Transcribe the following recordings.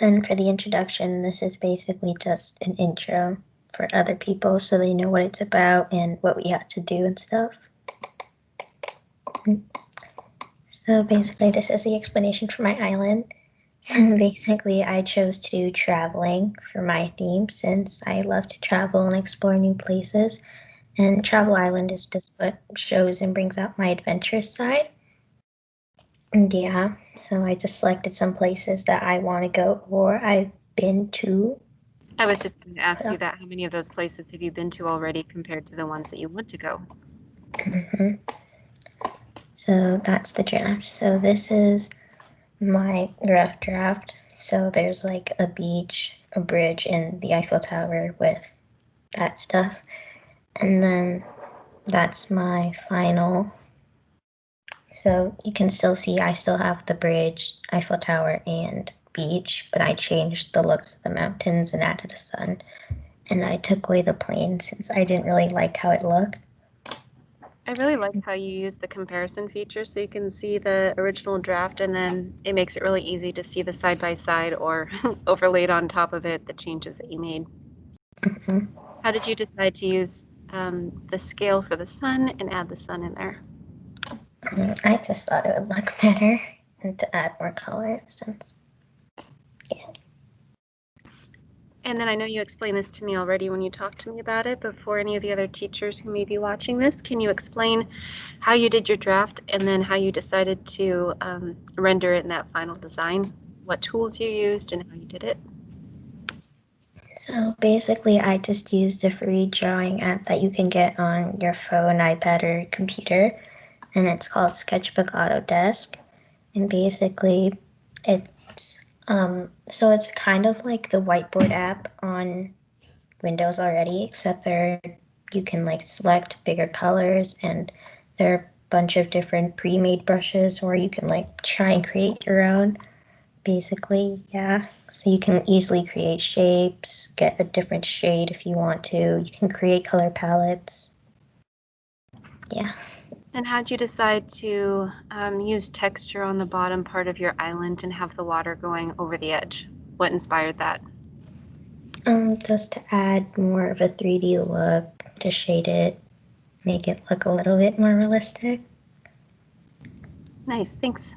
And for the introduction, this is basically just an intro for other people so they know what it's about and what we have to do and stuff. So basically, this is the explanation for my island. So basically, I chose to do traveling for my theme since I love to travel and explore new places. And Travel Island is just what shows and brings out my adventurous side. And yeah, so I just selected some places that I want to go or I've been to. I was just going to ask you that. How many of those places have you been to already compared to the ones that you want to go? So that's the draft. So this is my rough draft. So there's like a beach, a bridge, and the Eiffel Tower with that stuff. And then that's my final. So you can still see I still have the bridge, Eiffel Tower, and beach, but I changed the looks of the mountains and added a sun. And I took away the plane since I didn't really like how it looked. I really like how you use the comparison feature so you can see the original draft and then it makes it really easy to see the side by side or overlaid on top of it the changes that you made. How did you decide to use the scale for the sun and add the sun in there? I just thought it would look better and to add more color since, yeah. And then I know you explained this to me already when you talked to me about it, but for any of the other teachers who may be watching this, can you explain how you did your draft and then how you decided to render it in that final design? What tools you used and how you did it? So basically, I just used a free drawing app that you can get on your phone, iPad, or computer, and it's called Sketchbook Autodesk. And basically, it's so it's kind of like the whiteboard app on Windows already, except you can like select bigger colors, and there are a bunch of different pre-made brushes, or you can like try and create your own. Basically, yeah. So you can easily create shapes, get a different shade if you want to. You can create color palettes. Yeah. And how'd you decide to use texture on the bottom part of your island and have the water going over the edge? What inspired that? Just to add more of a 3D look, to shade it, make it look a little bit more realistic. Nice, thanks.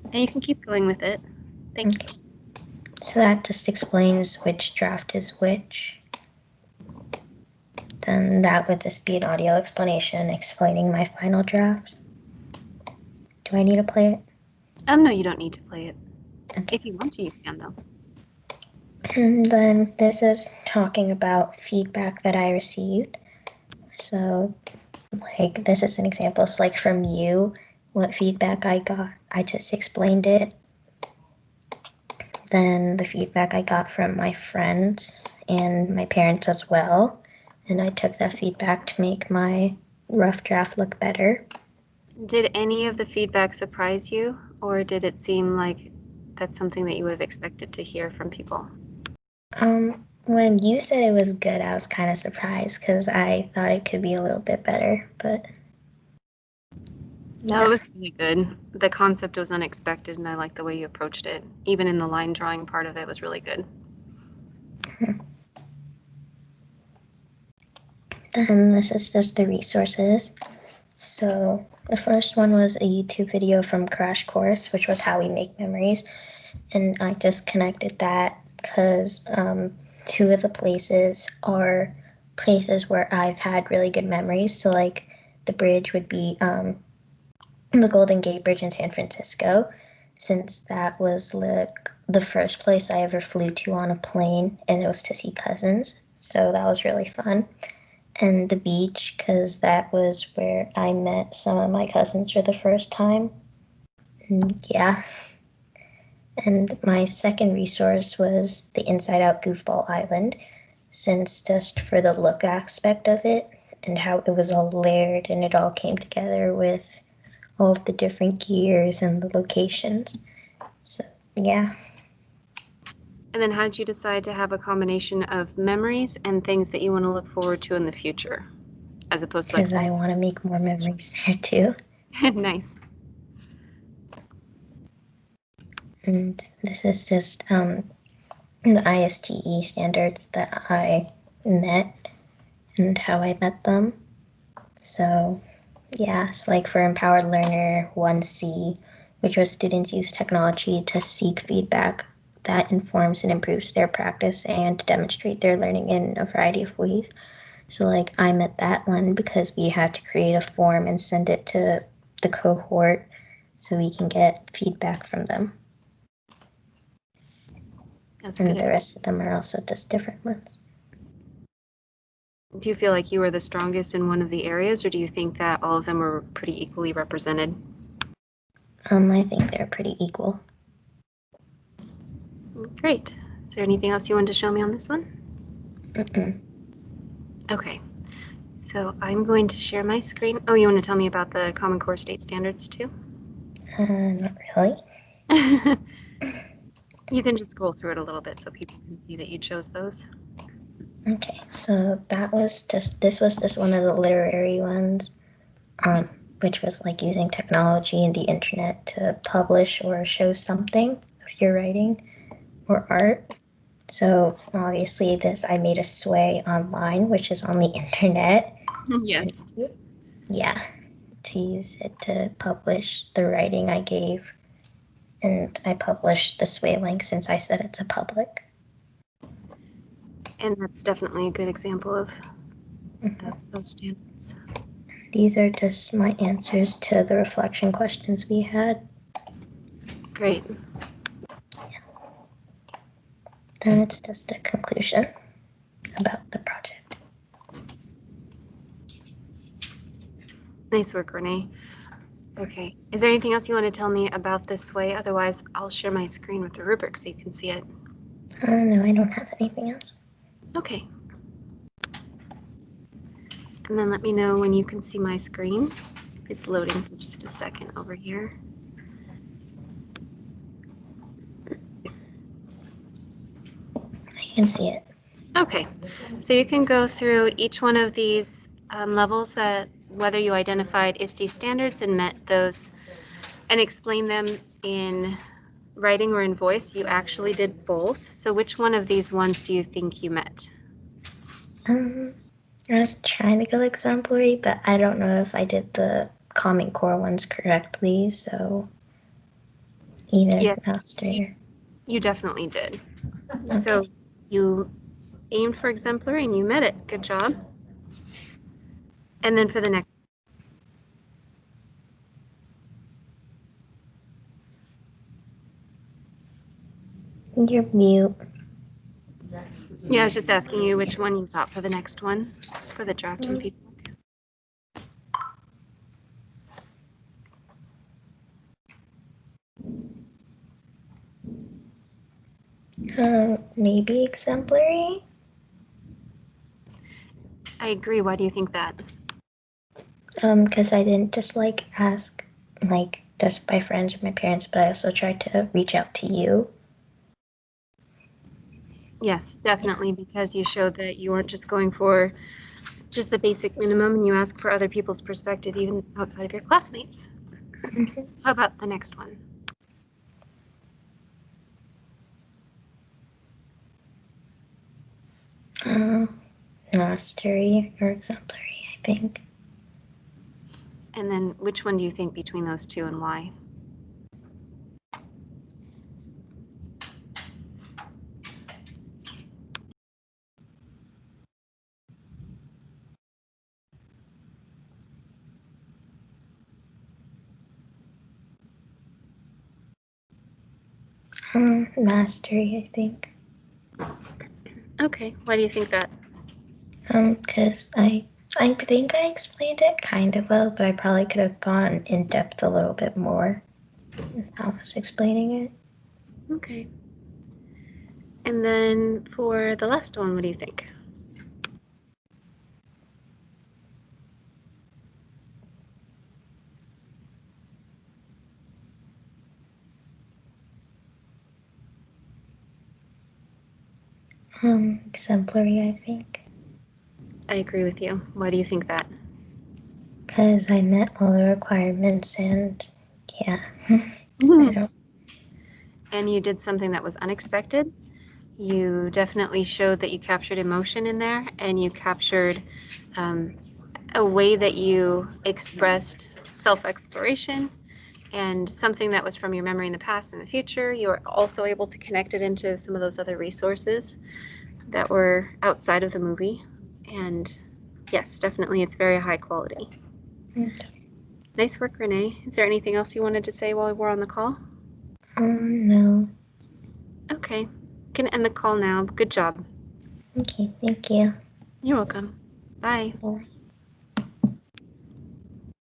And you can keep going with it. Thank you. So that just explains which draft is which. Then that would just be an audio explanation explaining my final draft. Do I need to play it? No, you don't need to play it. Okay. If you want to, you can though. And then this is talking about feedback that I received. So like this is an example. It's like from you, what feedback I got. I just explained it. Then the feedback I got from my friends and my parents as well. And I took that feedback to make my rough draft look better. Did any of the feedback surprise you, or did it seem like that's something that you would have expected to hear from people? When you said it was good, I was kind of surprised because I thought it could be a little bit better, but no, it was really good. The concept was unexpected, and I like the way you approached it. Even in the line drawing part of it was really good. Then this is just the resources. So the first one was a YouTube video from Crash Course, which was how we make memories. And I just connected that because two of the places are places where I've had really good memories. So like the bridge would be the Golden Gate Bridge in San Francisco, since that was the first place I ever flew to on a plane, and it was to see cousins. So that was really fun. And the beach, because that was where I met some of my cousins for the first time. And yeah. And my second resource was the Inside Out Goofball Island, since just for the look aspect of it and how it was all layered and it all came together with all of the different gears and the locations. So, yeah. And then how did you decide to have a combination of memories and things that you want to look forward to in the future, as opposed to because I want to make more memories there too. Nice. And this is just the ISTE standards that I met and how I met them. So yeah, it's like for Empowered Learner 1C, which was students use technology to seek feedback that informs and improves their practice and to demonstrate their learning in a variety of ways. So like I met that one because we had to create a form and send it to the cohort so we can get feedback from them. That's And good. the rest of them are also just different ones. Do you feel like you were the strongest in one of the areas, or do you think that all of them were pretty equally represented? I think they're pretty equal. Great. Is there anything else you wanted to show me on this one? Mm-mm. Okay. So I'm going to share my screen. Oh, you want to tell me about the Common Core State Standards too? Not really. You can just scroll through it a little bit so people can see that you chose those. Okay, so this was just one of the literary ones, which was like using technology and the internet to publish or show something of your writing or art. So obviously I made a sway online, which is on the internet. Yes. And, yeah, to use it to publish the writing I gave. And I published the sway link since I said it's a public. And that's definitely a good example of those standards. These are just my answers to the reflection questions we had. Great. Then it's just a conclusion about the project. Nice work, Renee. Okay. Is there anything else you want to tell me about this way? Otherwise, I'll share my screen with the rubric so you can see it. No, I don't have anything else. Okay. And then let me know when you can see my screen. It's loading for just a second over here. I can see it. Okay. So you can go through each one of these levels that whether you identified ISTE standards and met those and explain them in writing or in voice. You actually did both. So which one of these ones do you think you met? I was trying to go exemplary, but I don't know if I did the Common Core ones correctly, so either Yes, master. you definitely did. Okay. So you aimed for exemplary and you met it. Good job. And then for the next. You're mute. Yeah, I was just asking you which one you thought for the next one for the draft and feedback. Maybe exemplary? I agree. Why do you think that? Because I didn't just like ask like just my friends or my parents, but I also tried to reach out to you. Yes, definitely, because you showed that you weren't just going for just the basic minimum and you ask for other people's perspective even outside of your classmates. How about the next one? Mastery or exemplary, I think. And then which one do you think between those two and why? Mastery, I think. Okay, why do you think that? Because I think I explained it kind of well, but I probably could have gone in depth a little bit more with how I was explaining it. Okay. And then for the last one, what do you think? Exemplary, I think. I agree with you. Why do you think that? Because I met all the requirements and yeah, I don't. And you did something that was unexpected You definitely showed that you captured emotion in there, and you captured a way that you expressed self-exploration and something that was from your memory in the past and the future. You were also able to connect it into some of those other resources that were outside of the movie. And yes, definitely, it's very high quality. Okay. Nice work, Renee. Is there anything else you wanted to say while we're on the call? No. Okay. Can end the call now. Good job. Okay, thank you. You're welcome. Bye. Bye.